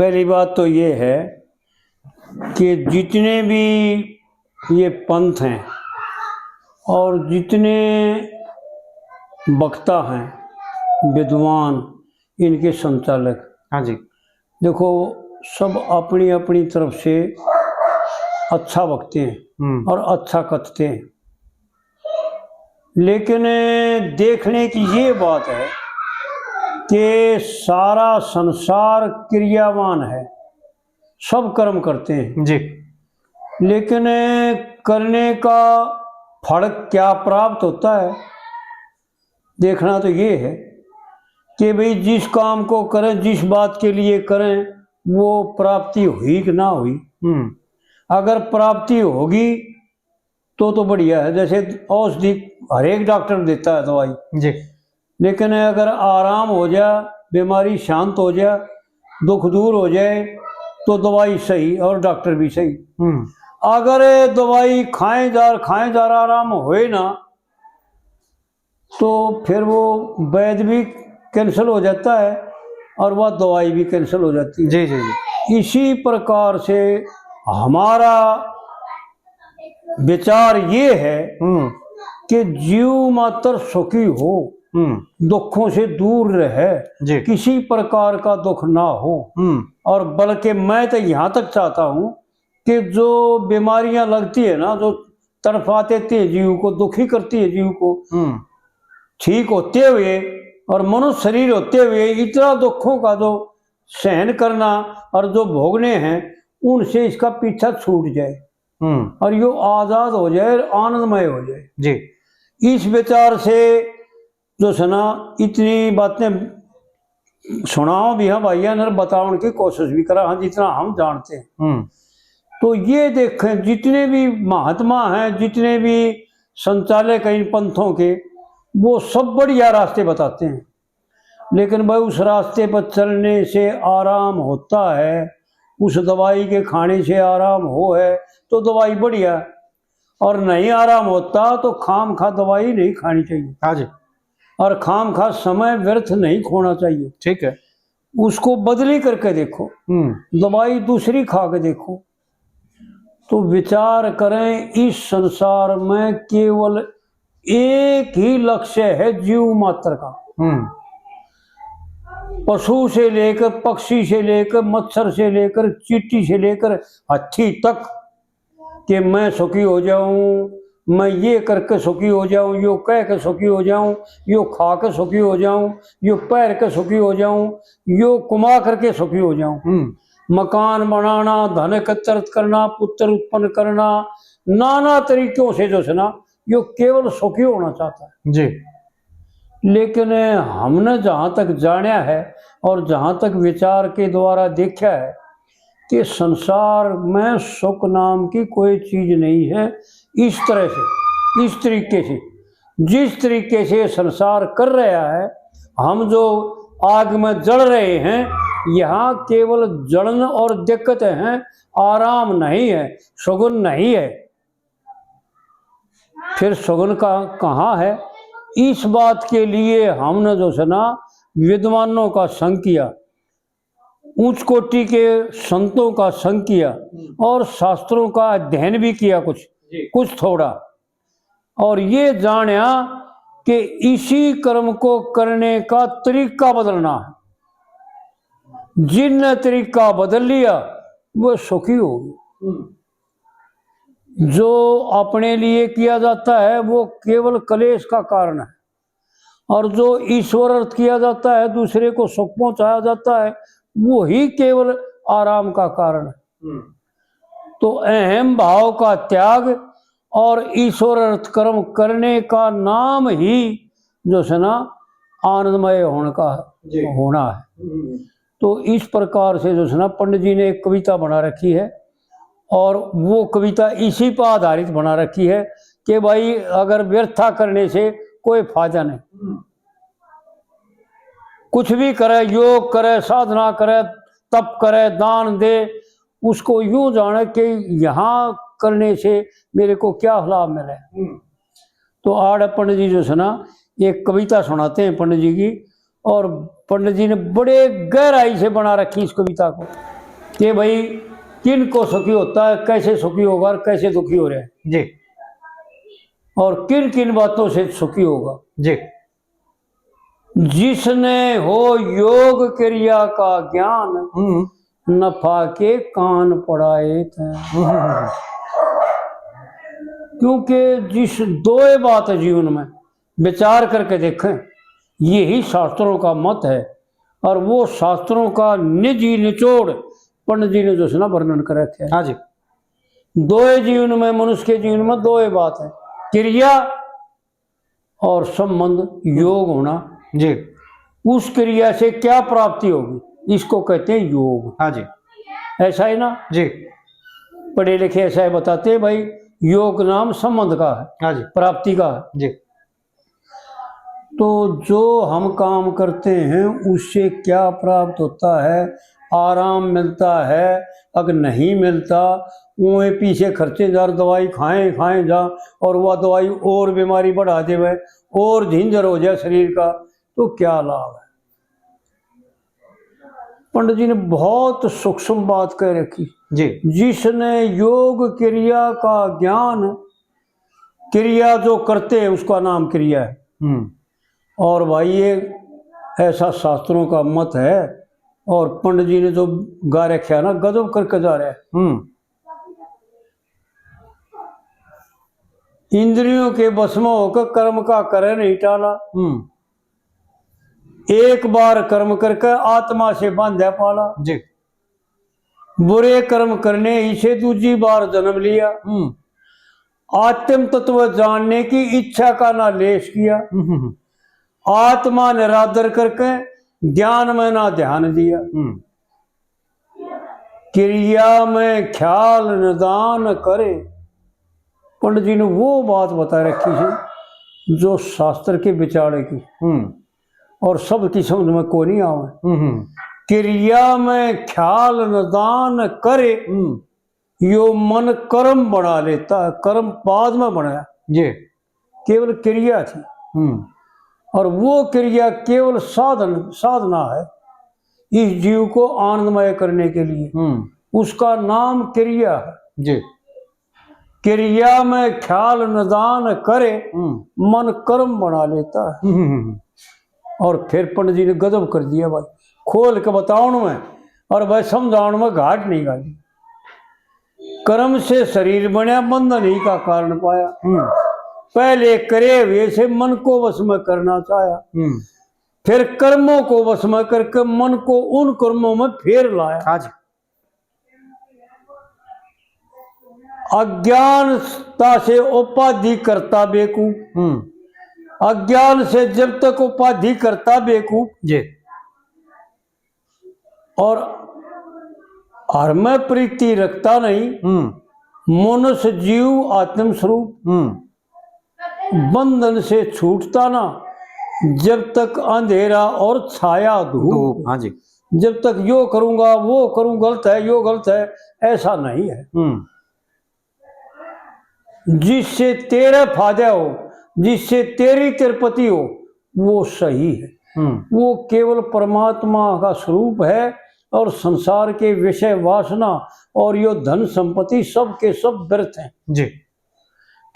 पहली बात तो ये है कि जितने भी ये पंथ हैं और जितने वक्ता हैं विद्वान, इनके संचालक, हाँ जी, देखो सब अपनी अपनी तरफ से अच्छा बकते हैं और अच्छा कथते हैं, लेकिन देखने की ये बात है कि सारा संसार क्रियावान है, सब कर्म करते हैं जी, लेकिन करने का फल क्या प्राप्त होता है, देखना तो ये है कि भाई जिस काम को करें, जिस बात के लिए करें, वो प्राप्ति हुई कि ना हुई। अगर प्राप्ति होगी तो बढ़िया है। जैसे औषधि हर एक डॉक्टर देता है दवाई जी, लेकिन अगर आराम हो जाए, बीमारी शांत हो जाए, दुख दूर हो जाए तो दवाई सही और डॉक्टर भी सही। अगर दवाई खाएं जा आराम होए ना तो फिर वो वैद्य भी कैंसिल हो जाता है और वह दवाई भी कैंसिल हो जाती है। जी जी जी। इसी प्रकार से हमारा विचार ये है कि जीव मात्र सुखी हो, दुखों से दूर रहे, किसी प्रकार का दुख ना हो। और बल्कि मैं तो यहाँ तक चाहता हूँ कि जो बीमारियां लगती है ना, जो तड़फा देती है जीव को, दुखी करती है जीव को, ठीक होते हुए और मनुष्य शरीर होते हुए इतना दुखों का जो सहन करना और जो भोगने हैं, उनसे इसका पीछा छूट जाए और यो आजाद हो जाए, आनंदमय हो जाए जी। इस विचार से जो सुना इतनी बातें सुनाओ भी हाँ भैया ने बताने की कोशिश भी करा, हाँ जितना हम जानते हैं। तो ये देखें जितने भी महात्मा हैं, जितने भी संचालक हैं इन पंथों के, वो सब बढ़िया रास्ते बताते हैं, लेकिन भाई उस रास्ते पर चलने से आराम होता है, उस दवाई के खाने से आराम हो है तो दवाई बढ़िया, और नहीं आराम होता तो खाम खा दवाई नहीं खानी चाहिए। हाँ जी। और खाम खा समय व्यर्थ नहीं खोना चाहिए। ठीक है, उसको बदली करके देखो, दवाई दूसरी खा के देखो। तो विचार करें, इस संसार में केवल एक ही लक्ष्य है जीव मात्र का, पशु से लेकर, पक्षी से लेकर, मच्छर से लेकर, चींटी से लेकर हाथी तक, कि मैं सुखी हो जाऊं, मैं ये करके सुखी हो जाऊं, यो कह के सुखी हो जाऊं, यो खा के सुखी हो जाऊं, यो पैर के सुखी हो जाऊं, यो कमा करके सुखी हो जाऊं। मकान बनाना, धन एकत्रित करना, पुत्र उत्पन्न करना, नाना तरीकों से जो है ना, यो केवल सुखी होना चाहता है जी। लेकिन हमने जहाँ तक जाना है और जहाँ तक विचार के द्वारा देखा है कि संसार में सुख नाम की कोई चीज नहीं है। इस तरह से, इस तरीके से, जिस तरीके से संसार कर रहा है, हम जो आग में जल रहे हैं, यहाँ केवल जलन और दिक्कत है, आराम नहीं है, सुगुन नहीं है। फिर सुगुन का कहाँ है? इस बात के लिए हमने जो सुना विद्वानों का संग किया, उच्च कोटि के संतों का संग किया और शास्त्रों का अध्ययन भी किया, कुछ थोड़ा, और ये जाना कि इसी कर्म को करने का तरीका बदलना है। जिन तरीका बदल लिया वो सुखी होगी। जो अपने लिए किया जाता है वो केवल क्लेश का कारण है, और जो ईश्वर अर्थ किया जाता है, दूसरे को सुख पहुंचाया जाता है, वो ही केवल आराम का कारण है। तो अहम भाव का त्याग और ईश्वर अर्थ कर्म करने का नाम ही जो है ना आनंदमय होने का होना है। तो इस प्रकार से जो है ना पंडित जी ने एक कविता बना रखी है, और वो कविता इसी पर आधारित बना रखी है कि भाई अगर व्यर्था करने से कोई फायदा नहीं, कुछ भी करे, योग करे, साधना करे, तप करे, दान दे, उसको यूं जाने कि यहाँ करने से मेरे को क्या लाभ मिले। तो आड़ पंडित जी जो है ना एक कविता सुनाते हैं पंडित जी की, और पंडित जी ने बड़े गहराई से बना रखी इस कविता को कि भाई किन को सुखी होता है, कैसे सुखी होगा और कैसे दुखी हो रहा है जी, और किन किन बातों से सुखी होगा जी। जिसने हो योग क्रिया का ज्ञान नफा के कान पड़ाए थे। क्योंकि जिस दो बात है जीवन में विचार करके देखें, यही शास्त्रों का मत है और वो शास्त्रों का निजी निचोड़ पंडित जी ने जो सुना वर्णन कर रखे हैं। हाँ जी। दो जीवन में, मनुष्य के जीवन में दो बात है, क्रिया और संबंध, योग होना जी। उस क्रिया से क्या प्राप्ति होगी, इसको कहते हैं योग। हाँ जी। ऐसा है ना जी। पढ़े लिखे ऐसा है बताते हैं भाई, योग नाम संबंध का है, हाँ जी। प्राप्ति का है। जी। तो जो हम काम करते हैं उससे क्या प्राप्त होता है, आराम मिलता है, अगर नहीं मिलता वो पीछे खर्चे जार दवाई खाएं जा और वह दवाई और बीमारी बढ़ा दे और झिंझर हो जाए शरीर का, तो क्या लाभ है। पंडित जी ने बहुत सूक्ष्म बात कह रखी जी। जिसने योग क्रिया का ज्ञान, क्रिया जो करते हैं उसका नाम क्रिया है। और भाई ये ऐसा शास्त्रों का मत है और पंडित जी ने जो गा रखा है ना, गजब करके जा रहा है। इंद्रियों के बस में होकर कर्म का करे नहीं टाला, एक बार कर्म करके आत्मा से बांधा पाला जी। बुरे कर्म करने ही से दूसरी बार जन्म लिया, आत्म तत्व जानने की इच्छा का ना लेश किया, आत्मा निरादर करके ज्ञान में ना ध्यान दिया, क्रिया में ख्याल निदान करे। पंडित जी ने वो बात बता रखी है जो शास्त्र के विचारे की और सबकी समझ में को नहीं आवे। क्रिया में ख्याल निदान करे, यो मन कर्म बना लेता है, कर्म बाद में बनाया, ये केवल क्रिया थी और वो क्रिया केवल साधना है इस जीव को आनंदमय करने के लिए, उसका नाम क्रिया है जी। क्रिया में ख्याल निदान करे, मन कर्म बना लेता है। और फिर पंडित जी ने गजब कर दिया भाई, खोल के बताओ में और भाई समझाओ में घाट नहीं गाली। कर्म से शरीर बनया, बंधन ही का कारण पाया, पहले करे हुए से मन को वश में करना चाहा, फिर कर्मों को वश में करके मन को उन कर्मों में फेर लाया। आज अज्ञानता से उपाधि करता बेकूफ, अज्ञान से जब तक उपाधि करता बेकूफ जी, और हर में प्रीति रखता नहीं, मनुष्य जीव आत्म स्वरूप बंधन से छूटता ना जब तक अंधेरा और छाया धूप। हाँ जी। जब तक यो करूंगा वो करूं, गलत है यो गलत है, ऐसा नहीं है। जिससे तेरा फायदा हो, जिससे तेरी तिरपति हो, वो सही है। वो केवल परमात्मा का स्वरूप है और संसार के विषय वासना और यो धन संपत्ति सब के सब व्यर्थ हैं जी।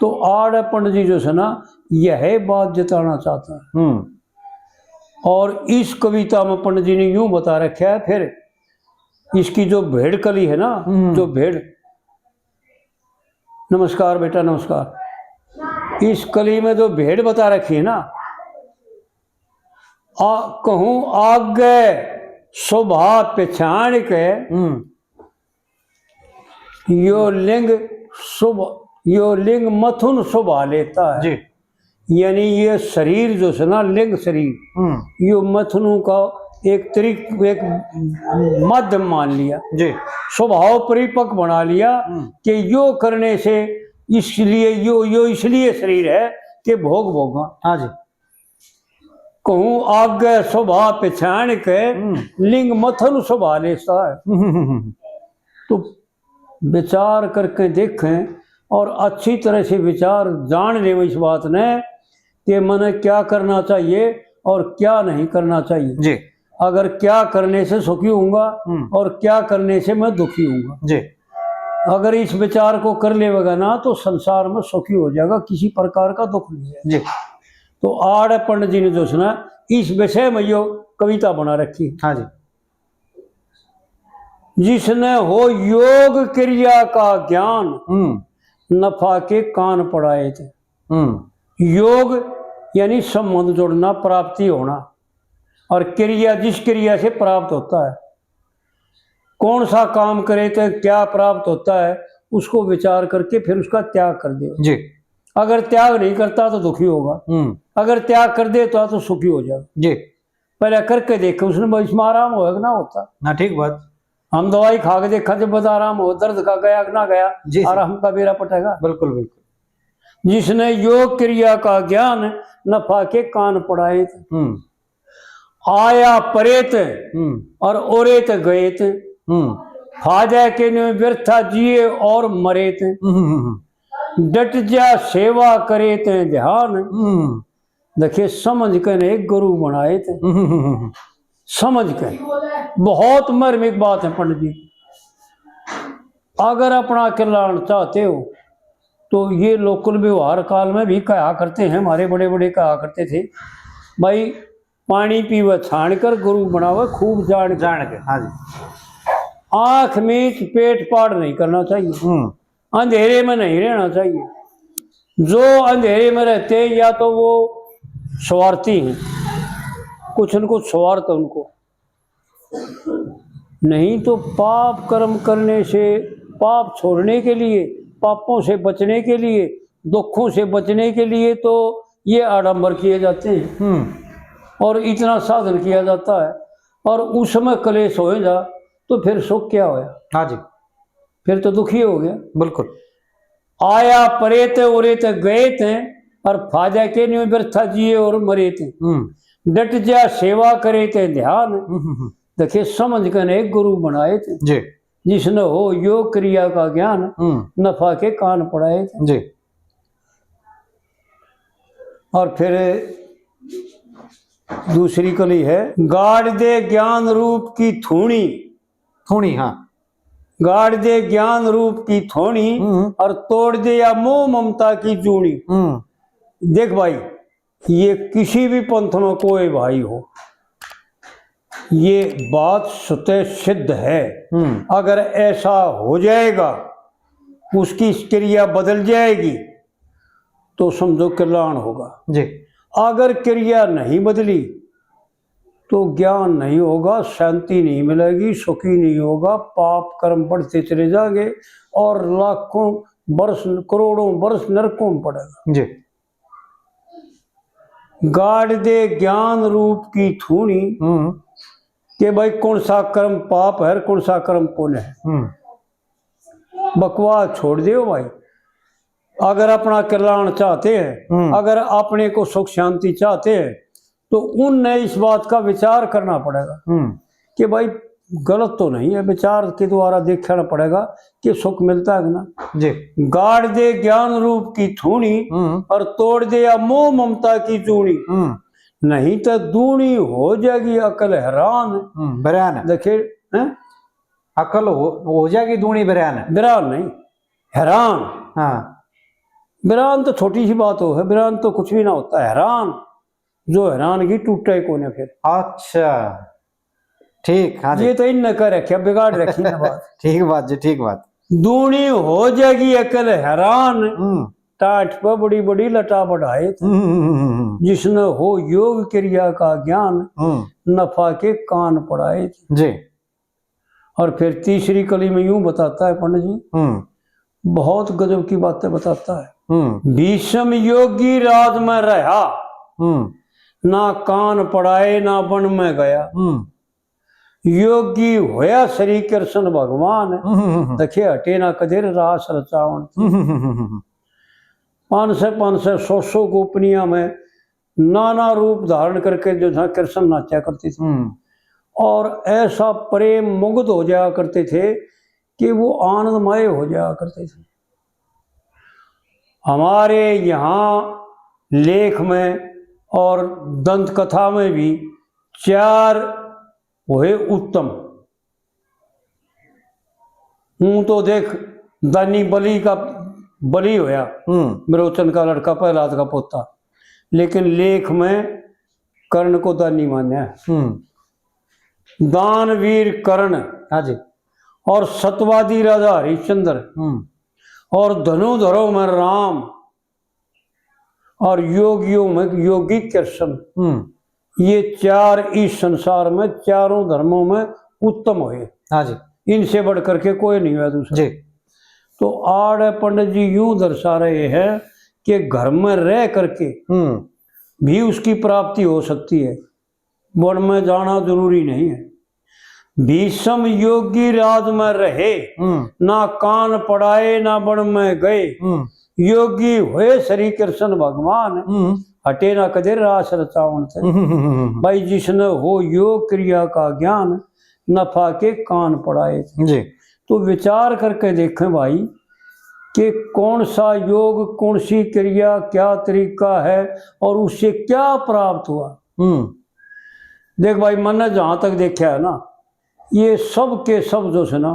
तो आड़ पंडित जी जो है ना यह बात जताना चाहता है। और इस कविता में पंडित जी ने यूं बता रखा है, फिर इसकी जो भेड़ कली है ना, जो भेड़, नमस्कार बेटा नमस्कार, इस कली में जो भेड़ बता रखी है ना, कहूं आगे शोभा पहचान के यो लिंग मथुन शोभा लेता है जी। यानी ये शरीर जो है ना, लिंग शरीर, यो मथुनु का एक माध्यम मान लिया जी, स्वभाव परिपक्व बना लिया कि यो करने से, इसलिए यो इसलिए शरीर है कि भोग भोगा। हाँ जी। कहूँ आगे स्वभाव पहचान के लिंग मथन स्वभाव लेता है। तो विचार करके देखें और अच्छी तरह से विचार जान ले इस बात ने कि मैंने क्या करना चाहिए और क्या नहीं करना चाहिए जी। अगर क्या करने से सुखी होऊंगा और क्या करने से मैं दुखी होऊंगा जी। अगर इस विचार को कर लेगा ना तो संसार में सुखी हो जाएगा, किसी प्रकार का दुख नहीं है जी। तो आड़ पंडित जी ने जो सुना इस विषय में यो कविता बना रखी। हाँ जी। जिसने हो योग क्रिया का ज्ञान नफा के कान पड़ाए थे। योग यानी संबंध जोड़ना, प्राप्ति होना, और क्रिया जिस क्रिया से प्राप्त होता है, कौन सा काम करे तो क्या प्राप्त होता है उसको विचार करके फिर उसका त्याग कर दे जी। अगर त्याग नहीं करता तो दुखी होगा, अगर त्याग कर दे तो सुखी हो जाएगा जी। पहले करके देखो उसने इसमें आराम होगा ना होता ना। ठीक बात। हम दवाई खा के देखा जब बता आराम हो, दर्द का गया कि ना गया, आराम का बेरा पटेगा। बिल्कुल बिल्कुल। जिसने योग क्रिया का ज्ञान नफा के कान पड़ाए थे। आया परेत और ओरेत गएत, फाजा के ने व्यर्था जिए और मरेत, डट जा सेवा करे ते ध्यान, देखिए समझ कर एक गुरु बनाए थे। समझ कर बहुत मर्मिक बात है पंडित जी। अगर अपना कल्याण चाहते हो तो ये लोकल व्यवहार काल में भी कहा करते हैं, हमारे बड़े बड़े कहा करते थे भाई पानी पीवे छान कर गुरु बनावे खूब जान के। हाँ जी। आंख मीच पेट पाड़ नहीं करना चाहिए, अंधेरे में नहीं रहना चाहिए। जो अंधेरे में रहते हैं या तो वो स्वार्थी हैं, कुछ न कुछ स्वार्थ उनको, नहीं तो पाप कर्म करने से, पाप छोड़ने के लिए, पापों से बचने के लिए, दुखों से बचने के लिए तो ये आडंबर किए जाते हैं और इतना साधन किया जाता है, और उस समय कलेश हो जा तो फिर सुख क्या होया? हाँ जी। फिर तो दुखी हो गया। बिल्कुल। आया परे थे उरे थे गए थे और फाजा के नहीं व्यर्था जिए और मरे थे, डट जा सेवा करे थे ध्यान, देखिए समझ कर एक गुरु बनाए थे जी। जिसने हो योग क्रिया का ज्ञान नफा के कान पड़ाए थे जी। और फिर दूसरी कली है गाड़ दे ज्ञान रूप की थूणी। थूणी। हाँ। गाड़ दे ज्ञान रूप की थोड़ी और तोड़ दे या मोह ममता की जूनी। देख भाई ये किसी भी पंथ में कोई भाई हो, ये बात स्वतः सिद्ध है। अगर ऐसा हो जाएगा, उसकी क्रिया बदल जाएगी तो समझो कल्याण होगा जी। अगर क्रिया नहीं बदली तो ज्ञान नहीं होगा, शांति नहीं मिलेगी, सुखी नहीं होगा, पाप कर्म बढ़ते चले जाएंगे और लाखों वर्ष करोड़ों वर्ष नरकों में पड़ेगा जी। गाड़ दे ज्ञान रूप की थूणी कि भाई कौन सा कर्म पाप है कौन सा कर्म पुण्य है, बकवास छोड़ दो भाई। अगर अपना कल्याण चाहते हैं, अगर अपने को सुख शांति चाहते हैं तो उनने इस बात का विचार करना पड़ेगा कि भाई गलत तो नहीं है, विचार के द्वारा देखना पड़ेगा कि सुख मिलता है ना जी। गाड़ दे ज्ञान रूप की थूणी और तोड़ दे या मोह ममता की चूड़ी, नहीं तो दूनी हो जाएगी अकल हैरान। बयान देखिए अकल हो जाएगी दूनी बयान, बिरान नहीं हैरान। हाँ। बिरान तो छोटी सी बात हो है, बिरान तो कुछ भी ना होता है, हैरान जो हैरानगी टूटे कोने फिर। अच्छा ठीक। हाँ ये तो इन कर रखे बिगाड़ रखी ना बात। ठीक बात जी, ठीक बात। दूनी हो जाएगी अकल हैरान, टाट पर बड़ी बड़ी लटा बढ़ाए जिसने हो योग क्रिया का ज्ञान नफा के कान पड़ाए जी। और फिर तीसरी कली में यूं बताता है पंडित जी, बहुत गजब की बातें बताता है। भीष्म योगी राज में रहा, ना कान पड़ाए ना वन में गया, योगी होया श्री कृष्ण भगवान, देखिए हटे ना कदेर रास रचावन। 500 100 गोपनिया में नाना रूप धारण करके जो था कृष्ण नाचा करते थे और ऐसा प्रेम मुग्ध हो जाया करते थे कि वो आनंदमय हो जाया करते थे। हमारे यहाँ लेख में और दंत कथा में भी 4 हुए उत्तम। हूँ तो देख दानी बलि का बलि होया, विरोचन का लड़का प्रहलाद का पोता, लेकिन लेख में कर्ण को दानी मान्या। दानवीर कर्ण, हाँ जी, और सतवादी राजा हरिश्चंद्र, और धनुधरों में राम, और योगियों में योगी कृष्ण, ये 4 इस संसार में चारों धर्मों में उत्तम हुए। हाँ जी, इनसे बढ़ करके कोई नहीं हुआ दूसरा जी। तो आड़ पंडित जी यूं दर्शा रहे हैं कि घर में रह करके भी उसकी प्राप्ति हो सकती है, वन में जाना जरूरी नहीं है। भीषम योगी राज में रहे, ना कान पड़ाए ना वन में गए, योगी हुए श्री कृष्ण भगवान, हटे ना कदे रास रचावन थे। भाई जिसने हो योग क्रिया का ज्ञान, नफा के कान पड़ाए जी। तो विचार करके देखें भाई कि कौन सा योग, कौन सी क्रिया, क्या तरीका है और उससे क्या प्राप्त हुआ। देख भाई मैंने जहां तक देखा है ना, ये सब के सब जो है ना,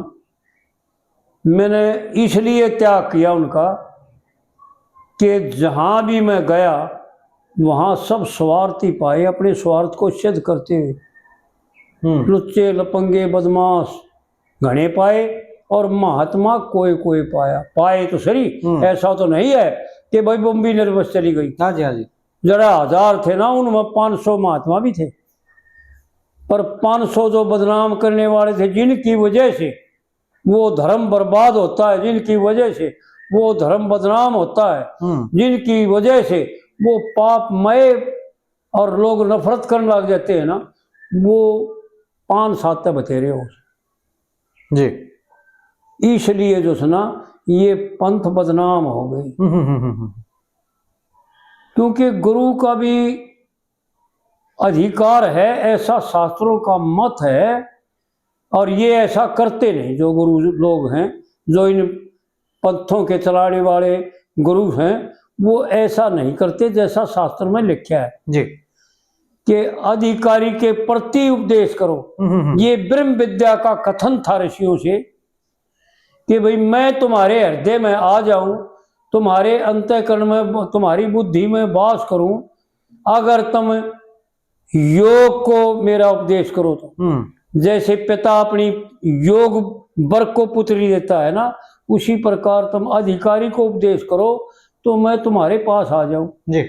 मैंने इसलिए त्याग किया उनका कि जहां भी मैं गया वहां सब स्वार्थी पाए, अपने स्वार्थ को सिद्ध करते हुए। लुच्चे लपंगे बदमाश घने पाए और महात्मा कोई कोई पाए तो सही। ऐसा तो नहीं है कि भाई बम्बी निर्वस चली गई। हाँ जी, हाँ जी। जरा 1000 थे ना, उनमें 500 महात्मा भी थे, पर 500 जो बदनाम करने वाले थे, जिनकी वजह से वो धर्म बर्बाद होता है, जिनकी वजह से वो धर्म बदनाम होता है, जिनकी वजह से वो पापमय और लोग नफरत करने लग जाते हैं ना, वो 5-7 बतेरे हो जी। इसलिए जो है ना ये पंथ बदनाम हो गई। क्योंकि गुरु का भी अधिकार है, ऐसा शास्त्रों का मत है, और ये ऐसा करते नहीं जो गुरु लोग हैं, जो इन पंथों के चलाने वाले गुरु हैं, वो ऐसा नहीं करते जैसा शास्त्र में लिखा है जी कि अधिकारी के प्रति उपदेश करो। ये ब्रह्म विद्या का कथन था ऋषियों से कि भाई मैं तुम्हारे हृदय में आ जाऊं, तुम्हारे अंतःकरण में, तुम्हारी बुद्धि में वास करूं, अगर तुम योग को मेरा उपदेश करो तो। जैसे पिता अपनी योग वर्ग को पुत्री देता है ना, उसी प्रकार तुम अधिकारी को उपदेश करो तो मैं तुम्हारे पास आ जाऊं जी।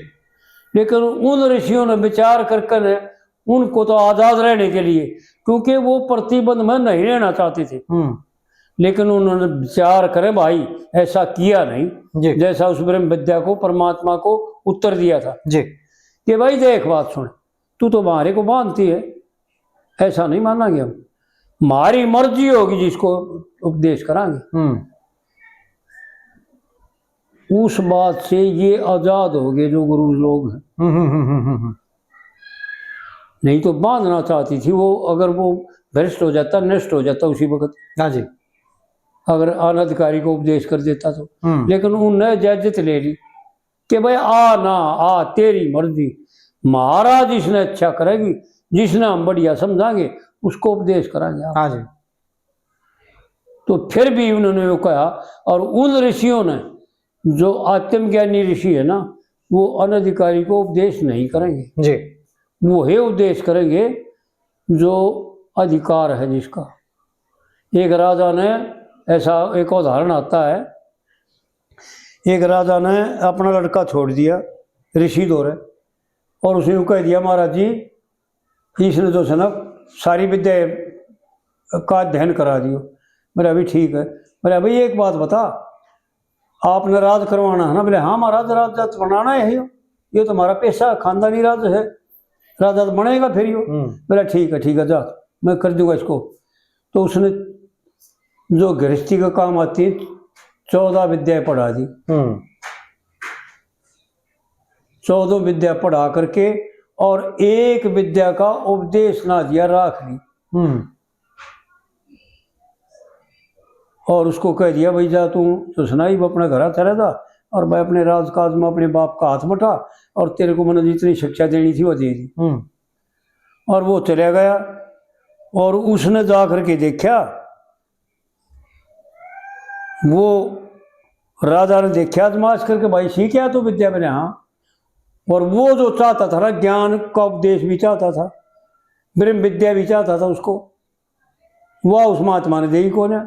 लेकिन उन ऋषियों ने विचार करके उनको तो आजाद रहने के लिए, क्योंकि वो प्रतिबंध में नहीं रहना चाहते थे, लेकिन उन्होंने विचार करे भाई ऐसा किया नहीं जैसा उस ब्रह्म विद्या को, परमात्मा को उत्तर दिया था जी कि भाई देख बात सुन, तू तो हमारे को बांधती है, ऐसा नहीं मानांगे हम, हमारी मर्जी होगी जिसको उपदेश करांगे। उस बात से ये आजाद हो गए जो गुरु लोग हैं। नहीं तो बांधना चाहती थी वो, अगर वो भ्रष्ट हो जाता, नष्ट हो जाता उसी वक्त। हाँ जी। अगर अनधिकारी को उपदेश कर देता तो, लेकिन उन्होंने इजाजत ले ली कि भाई आ ना आ, तेरी मर्जी, महाराज जिसने अच्छा करेगी, जिसने हम बढ़िया समझाएंगे उसको उपदेश कराएंगे आप। हाँ जी। तो फिर भी उन्होंने वो कहा, और उन ऋषियों ने, जो आत्मज्ञानी ऋषि है ना, वो अनधिकारी को उपदेश नहीं करेंगे जी। वो है उपदेश करेंगे जो अधिकार है जिसका। एक राजा ने, ऐसा एक उदाहरण आता है, एक राजा ने अपना लड़का छोड़ दिया ऋषि दौरे, और उसने कह दिया महाराज जी इसने जो है ना सारी विद्या का अध्ययन करा दियो। मेरा अभी ठीक है। मेरा भाई एक बात बता, आपने राज करवाना है ना? बोले हाँ महाराज, राज तो बनाना है, ये तो हमारा पैसा खानदानी राज है, राजा तो बनेगा फिर यो। बोला ठीक है जा, मैं कर दूंगा इसको। तो उसने जो गृहस्थी का काम आती है 14 विद्याएं पढ़ा दी। 14 विद्या पढ़ा करके और एक विद्या का उपदेश ना दिया, राख ली। और उसको कह दिया भाई जा तू तो सुनाई, वो अपने घर चला था और मैं अपने राजकाज में अपने बाप का हाथ बटा, और तेरे को मैंने जितनी शिक्षा देनी थी वो दे दी। और वो चला गया और उसने जा करके देखा, वो राजा ने देखा आजमाश करके, भाई सीख क्या तो विद्या मैंने, हाँ। और वो जो चाहता था ना, ज्ञान का उपदेश भी चाहता था, ब्रह्म विद्या भी चाहता था उसको, वह उस महात्मा ने दी को ना।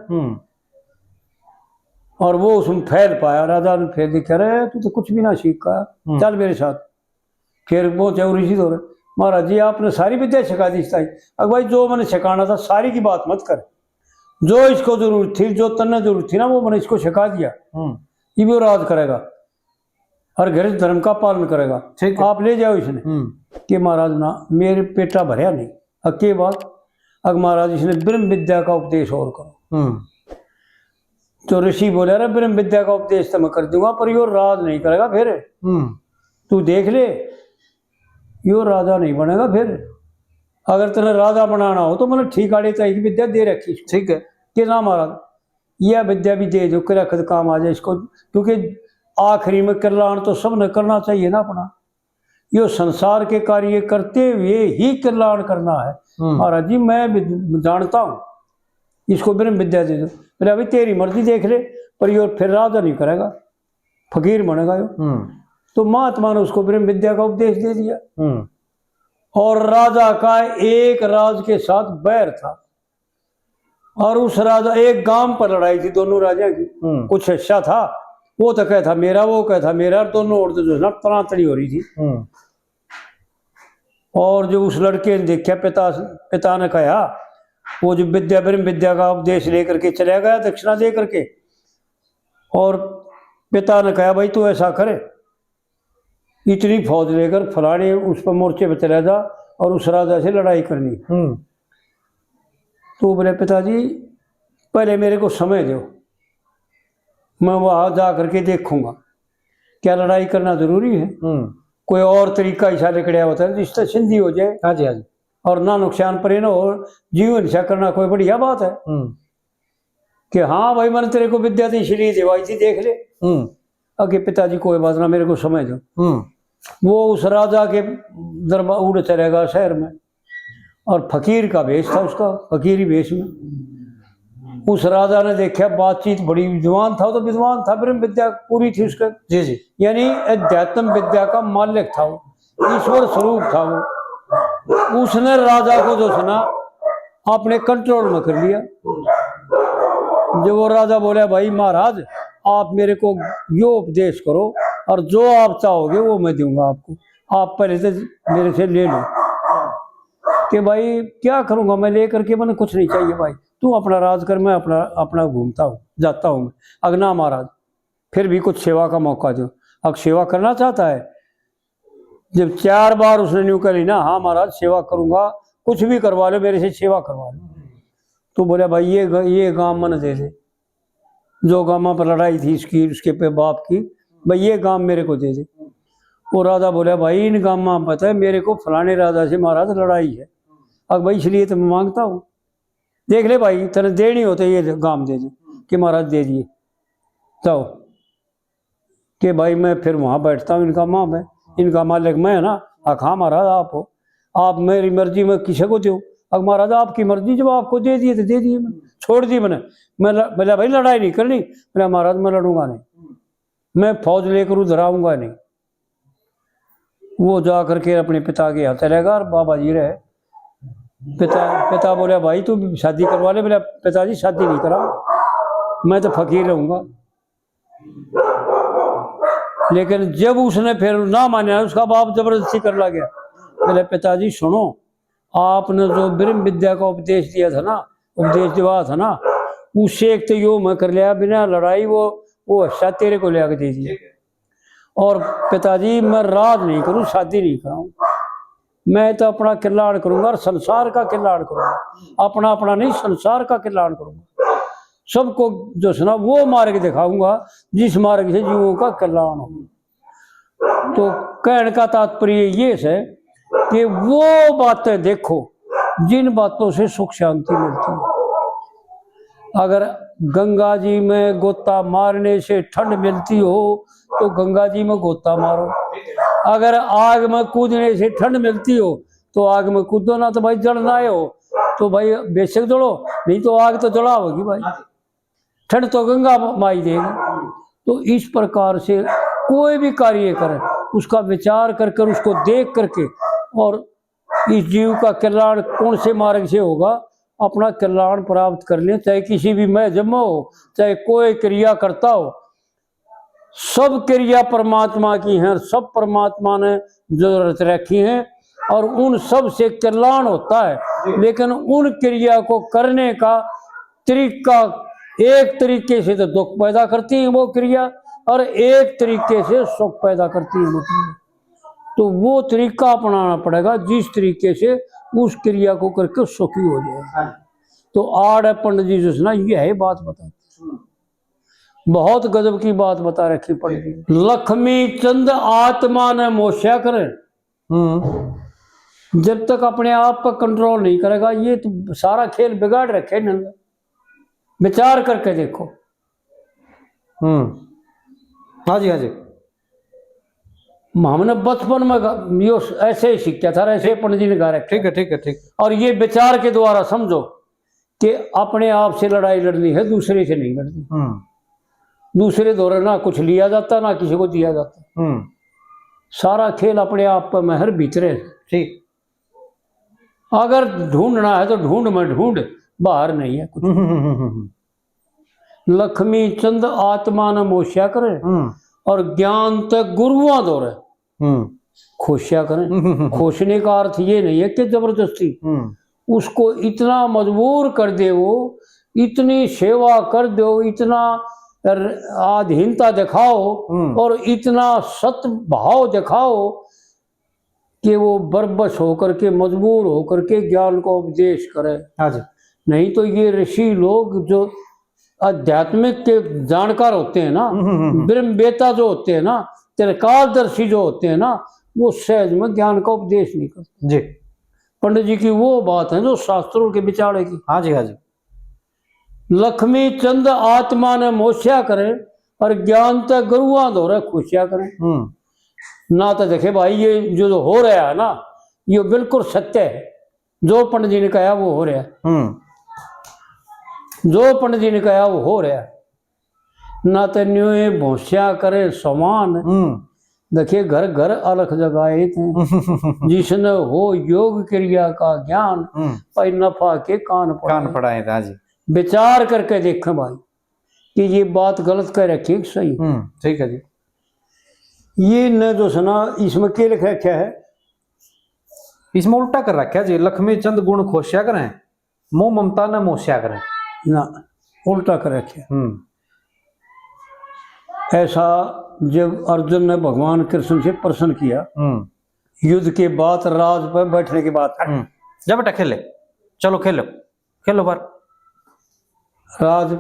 और वो उसमें फैल पाया। राजा ने फिर देखा, रहे तू तो कुछ भी ना सीख का, चल मेरे साथ। फिर वो ऋषि दौरे, महाराज जी आपने सारी विद्या सिखा दी। अब भाई जो मैंने सिखाना था सारी की बात मत कर, जो इसको जरूरत थी, जो तन्ने जरूरत थी ना, वो मैंने इसको सिखा दिया। ये भी राज करेगा और घर धर्म का पालन करेगा, ठीक आप ले जाओ इसने। कि महाराज ना मेरे पेटा भरया नहीं, अब के बात, अब महाराज इसने ब्रह्म विद्या का उपदेश और करो। तो ऋषि बोले, अरे ब्रह्म विद्या का उपदेश तो मैं कर दूंगा, पर यो राज नहीं करेगा फिर। तू देख ले, यो राजा नहीं बनेगा फिर। अगर तेरा राजा बनाना हो तो मतलब ठीक आड़े चाहिए विद्या दे रखी, ठीक है कि ना महाराज, यह विद्या भी दे दो, कर खुद काम आ जाए इसको, क्योंकि आखिरी में कल्याण तो सबने करना चाहिए ना अपना। यो संसार के कार्य करते हुए ही कल्याण करना है। महाराज जी मैं जानता हूँ, इसको ब्रह्म विद्या दे दो। बोले अभी तेरी मर्जी देख ले, पर यो फिर राजा नहीं करेगा, फकीर बनेगा यो। तो महात्मा ने उसको ब्रह्म विद्या का उपदेश दे दिया। और राजा का एक राज के साथ बैर था, और उस राजा, एक गांव पर लड़ाई थी दोनों राजा की। कुछ हिस्सा था, वो तो कहता मेरा, वो कहता मेरा, दोनों औरतें जो है ना तनातनी हो रही थी। और जो उस लड़के ने देखा, पिता ने कहा, वो जो विद्या ब्रह्म विद्या का उपदेश लेकर के चला गया दक्षिणा दे करके, और पिता ने कहा भाई तू ऐसा करे, इतनी फौज लेकर फलाने उस पर मोर्चे पर चला जा और उस राजा से लड़ाई करनी। तो बोले पिताजी पहले मेरे को समय दो, मैं वहां जा करके देखूंगा क्या लड़ाई करना जरूरी है। कोई और तरीका ऐसा निकलिया होता है जिससे सिंधी हो जाए, हाँ जी हाँ जी, और ना नुकसान पड़े ना, और जीवन हिंसा करना कोई बढ़िया बात है। कि हाँ भाई मैंने तेरे को विद्या थी इसलिए दिवाई थी, देख ले। अगे पिताजी कोई बात ना, मेरे को समझ दो। वो उस राजा के दरबार उड़ चलेगा शहर में, और फकीर का भेष था उसका, फकीरी भेष में। उस राजा ने देखा बातचीत बड़ी विद्वान था, तो विद्वान था, ब्रह्म विद्या पूरी थी उसके, जी जी, यानी अध्यात्म विद्या का मालिक था वो, ईश्वर स्वरूप था वो। उसने राजा को जो सुना अपने कंट्रोल में कर लिया। जब वो राजा बोला भाई महाराज आप मेरे को यो उपदेश करो, और जो आप चाहोगे वो मैं दूंगा आपको, आप पहले से मेरे से ले लो। कि भाई क्या करूंगा मैं लेकर के, मैंने कुछ नहीं चाहिए भाई, तू अपना राज कर, मैं अपना घूमता हूँ जाता हूँ मैं। अगना महाराज फिर भी कुछ सेवा का मौका दो। अब सेवा करना चाहता है, जब 4 बार उसने न्यू करी ना, हाँ महाराज सेवा करूंगा, कुछ भी करवा लो मेरे से, सेवा करवा लो। तो बोला भाई ये गांव मन दे दे, जो गांव पर लड़ाई थी इसकी उसके पे बाप की, भाई ये गांव मेरे को दे दे। वो राजा बोला भाई इन गांव में पता है मेरे को फलाने राजा से महाराज लड़ाई है, अब भाई इसलिए तो मैं मांगता हूँ, देख ले भाई तेने देनी होते ये गांव दे दे। कि महाराज दे दिए जाओ। कि भाई मैं फिर वहाँ बैठता हूँ इनका माँ में, इनका मालिक मैं है ना। हाँ महाराज आप हो, आप मेरी मर्जी में किसी को दो। अब महाराज आपकी मर्जी, जब आपको दे दिए तो दे दिए, मैंने छोड़ दी। मैं बोला भाई लड़ाई नहीं करनी, बोला महाराज मैं लड़ूंगा नहीं, मैं फौज लेकर उधर आऊंगा नहीं। वो जा करके अपने पिता के यहाँ चलेगा, और बाबा जी रहे। पिता बोले भाई तू शादी करवा ले। बोला पिताजी शादी नहीं करा, मैं तो फकीर रहूंगा। लेकिन जब उसने फिर ना माना, उसका बाप जबरदस्ती कर ला गया। बोले पिताजी सुनो, आपने जो ब्रह्म विद्या का उपदेश दिया था ना, उपदेश दिया था ना, उससे एक तो यो मैं कर लिया बिना लड़ाई, वो अच्छा तेरे को ले आके दे दिया। और पिताजी मैं राज नहीं करूं, शादी नहीं कराऊं, मैं तो अपना कल्याण करूंगा और संसार का कल्याण करूंगा, अपना नहीं संसार का कल्याण करूंगा। सबको जो सुना वो मार्ग दिखाऊंगा जिस मार्ग से जीवों का कल्याण हो। तो कहने का तात्पर्य ये है कि वो बातें देखो जिन बातों से सुख शांति मिलती है। अगर गंगा जी में गोता मारने से ठंड मिलती हो तो गंगा जी में गोता मारो, अगर आग में कूदने से ठंड मिलती हो तो आग में कूदो ना, तो भाई जलना है हो तो भाई बेशक जलो, नहीं तो आग तो जला होगी भाई, ठंड तो गंगा माई देगी। तो इस प्रकार से कोई भी कार्य करे उसका विचार कर कर, उसको देख करके, और इस जीव का कल्याण कौन से मार्ग से होगा, अपना कल्याण प्राप्त कर ले। चाहे किसी भी में जन्म हो, चाहे कोई क्रिया करता हो, सब क्रिया परमात्मा की हैं, सब परमात्मा ने जरूरत रखी है और उन सब से कल्याण होता है। लेकिन उन क्रिया को करने का तरीका, एक तरीके से तो दुख पैदा करती है वो क्रिया, और एक तरीके से सुख पैदा करती है वो क्रिया। तो वो तरीका अपनाना पड़ेगा जिस तरीके से उस क्रिया को करके सुखी हो जाए। तो आड़ पंडित जी जो ना यह बात बताते, बहुत गजब की बात बता रखी पंडित जी। लक्ष्मी चंद आत्मा ने मोक्षा करे, जब तक अपने आप पर कंट्रोल नहीं करेगा ये तो सारा खेल बिगाड़ रखे नंद। विचार करके देखो। हाँ जी, हाँ जी। हमने बचपन में यो ऐसे ही सीखा था, ऐसे पंडित जी ने कहा रखा। ठीक है, ठीक है, ठीक। और ये विचार के द्वारा समझो कि अपने आप से लड़ाई लड़नी है, दूसरे से नहीं लड़नी। दूसरे द्वारा ना कुछ लिया जाता ना किसी को दिया जाता। सारा खेल अपने आप पर महर भीतरे। ठीक। अगर ढूंढना है तो ढूंढ में ढूंढ, बाहर नहीं है कुछ। लक्ष्मी चंद आत्मा ने मोक्षा करे और ज्ञान तक गुरुआं दौरे खोशिया करें। खोशने का अर्थ ये नहीं है कि जबरदस्ती, उसको इतना मजबूर कर दे, वो इतनी सेवा कर दो, इतना आधीनता दिखाओ और इतना सत भाव दिखाओ कि वो बरबस होकर के, मजबूर होकर के ज्ञान को उपदेश करे। नहीं तो ये ऋषि लोग जो आध्यात्मिक के जानकार होते हैं ना, ब्रह्मवेता जो होते हैं ना, त्रिकालदर्शी जो होते हैं ना, वो सहज में ज्ञान का उपदेश नहीं करते जी। पंडित जी की वो बात है जो शास्त्रों के विचारे की। हाँ जी, हाँ जी। लक्ष्मी चंद आत्मा ने मोक्षा करे और ज्ञान तक गुरुआं दौरे खुशिया करे। ना तो देखे भाई ये जो हो रहा है ना, ये बिल्कुल सत्य है, जो पंडित जी ने कहा वो हो रहा है। जो पंडित जी ने कहा वो हो रहा है। ना तो न्योए भोसिया करे समान, देखिए घर घर अलख जगाए थे, जिसने हो योग क्रिया का ज्ञान, भाई नफा के कान पड़ाए थे। जी। विचार करके देखें भाई कि ये बात गलत कह रखी सही। ठीक है जी। ये न जो सुना इसमें क्या लिखा क्या है, इसमें उल्टा कर रखा है जी। लक्ष्मी चंद गुण खोशिया करें, मोह ममता न मोशिया करें ना, उल्टा कर रखे। ऐसा जब अर्जुन ने भगवान कृष्ण से प्रश्न किया युद्ध के बाद, राज पर बैठने के बाद, जब बेटा खेले, चलो खेलो खेलो बार, राज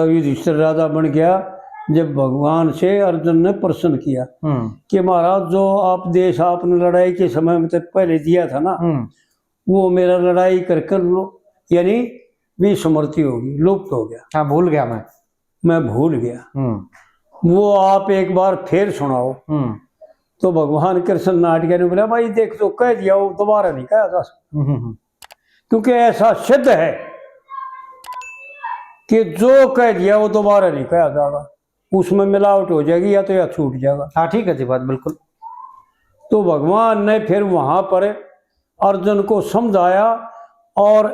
युधिष्ठिर राजा बन गया जब भगवान से अर्जुन ने प्रश्न किया कि महाराज जो आप देश आपने लड़ाई के समय में पहले दिया था ना, वो मेरा लड़ाई कर कर यानी विस्मृति होगी, लुप्त हो गया। हाँ, भूल गया मैं भूल गया। वो आप एक बार फिर सुनाओ। तो भगवान कृष्ण नाटक ने बोला भाई देख तो कह दिया, वो दोबारा नहीं कहा जा सकता, क्योंकि ऐसा सिद्ध है कि जो कह दिया वो दोबारा नहीं कहा जाएगा, उसमें मिलावट हो जाएगी या तो या छूट जाएगा। हाँ ठीक है जी, बात बिल्कुल। तो भगवान ने फिर वहां पर अर्जुन को समझाया और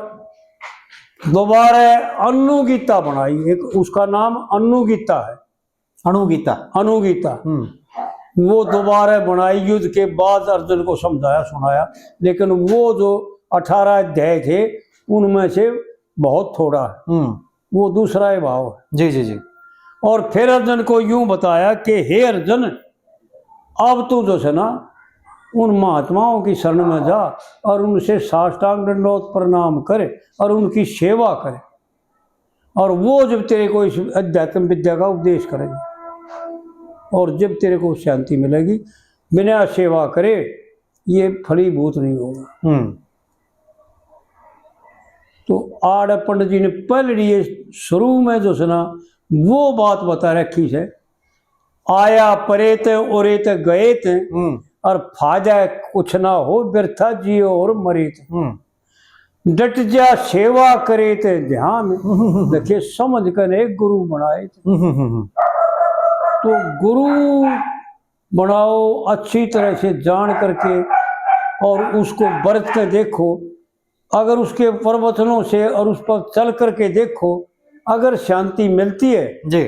दोबारा अनुगीता बनाई, एक उसका नाम अनुगीता है। अनुगीता वो दोबारा बनाई, युद्ध के बाद अर्जुन को समझाया सुनाया। लेकिन वो जो 18 अध्याय थे उनमें से बहुत थोड़ा है, वो दूसरा ही भाव है। जी जी जी। और फिर अर्जुन को यूं बताया कि हे अर्जुन, अब तू जो है ना उन महात्माओं की शरण में जा और उनसे साष्टांग दंडोत प्रणाम करे और उनकी सेवा करे, और वो जब तेरे को इस अध्यात्म विद्या का उपदेश करेंगे और जब तेरे को शांति मिलेगी, बिना सेवा करे ये फलीभूत नहीं होगा। तो आड़ पंडित जी ने पहले लिए शुरू में जो सुना वो बात बता रखी है, आया परेत ओरेत गएत और फायदा कुछ ना हो, व्यर्था जियो और मरीत। डट जा सेवा करे ते ध्यान, देखिए समझ कर एक गुरु बनाए। तो गुरु बनाओ अच्छी तरह से जान करके, और उसको बरत के देखो। अगर उसके प्रवचनों से और उस पर चल करके देखो, अगर शांति मिलती है जी